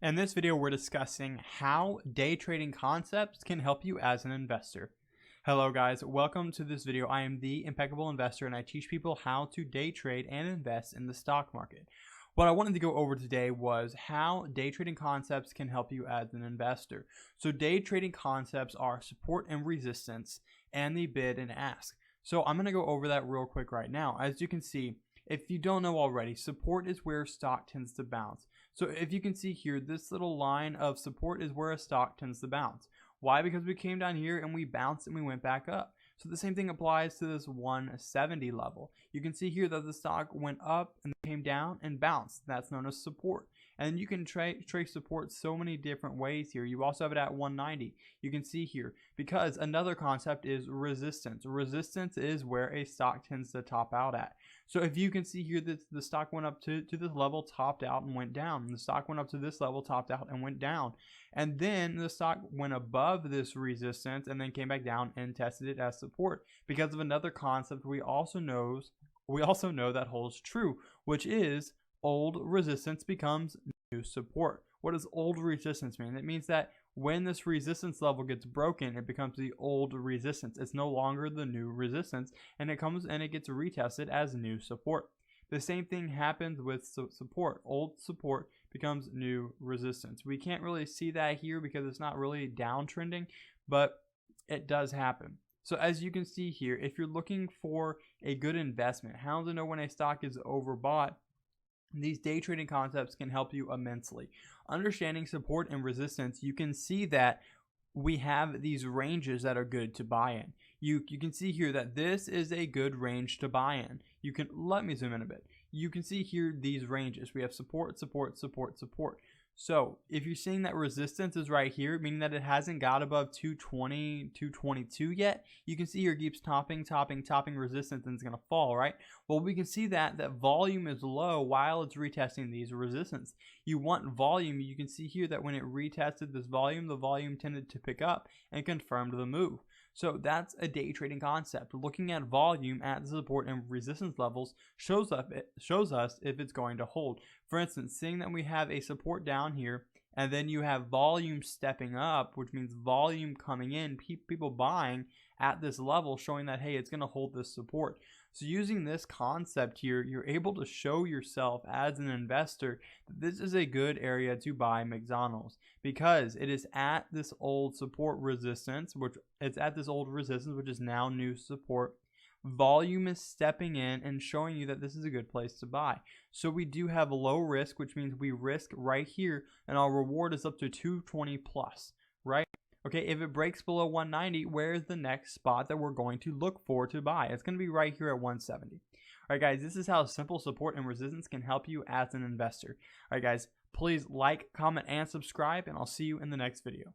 In this video, we're discussing how day trading concepts can help you as an investor. Hello guys, welcome to this video. I am the Impeccable Investor and I teach people how to day trade and invest in the stock market. What I wanted to go over today was how day trading concepts can help you as an investor. So day trading concepts are support and resistance and the bid and ask. So I'm going to go over that real quick right now. As you can see, if you don't know already, support is where stock tends to bounce. So if you can see here, this little line of support is where a stock tends to bounce. Why? Because we came down here and we bounced and we went back up. So the same thing applies to this 170 level. You can see here that the stock went up and came down and bounced. That's known as support. And you can trace support so many different ways here. You also have it at 190. You can see here, because another concept is resistance. Resistance is where a stock tends to top out at. So if you can see here that the stock went up to this level, topped out and went down. And the stock went up to this level, topped out and went down. And then the stock went above this resistance and then came back down and tested it as support because of another concept we also know that holds true, which is old resistance becomes new support. What does old resistance mean? It means that when this resistance level gets broken, it becomes the old resistance. It's no longer the new resistance, and it comes and it gets retested as new support. The same thing happens with support. Old support becomes new resistance. We can't really see that here because it's not really downtrending, but it does happen. So as you can see here, if you're looking for a good investment, how to know when a stock is overbought, these day trading concepts can help you immensely. Understanding support and resistance, you can see that we have these ranges that are good to buy in. You can see here that this is a good range to buy in. Let me zoom in a bit. You can see here these ranges. We have support, support, support, support. So if you're seeing that resistance is right here, meaning that it hasn't got above 220, 222 yet, you can see here it keeps topping resistance and it's going to fall, right? Well, we can see that volume is low while it's retesting these resistance. You want volume. You can see here that when it retested this volume, the volume tended to pick up and confirmed the move. So that's a day trading concept. Looking at volume at the support and resistance levels shows us if it's going to hold. For instance, seeing that we have a support down here and then you have volume stepping up, which means volume coming in, people buying at this level, showing that, hey, it's going to hold this support. So using this concept here, you're able to show yourself as an investor that this is a good area to buy McDonald's because it is at this old support resistance, which is now new support. Volume is stepping in and showing you that this is a good place to buy. So we do have low risk, which means we risk right here and our reward is up to 220 plus, right? Okay, if it breaks below 190, where's the next spot that we're going to look for to buy? It's going to be right here at 170. All right, guys, this is how simple support and resistance can help you as an investor. All right, guys, please like, comment, and subscribe, and I'll see you in the next video.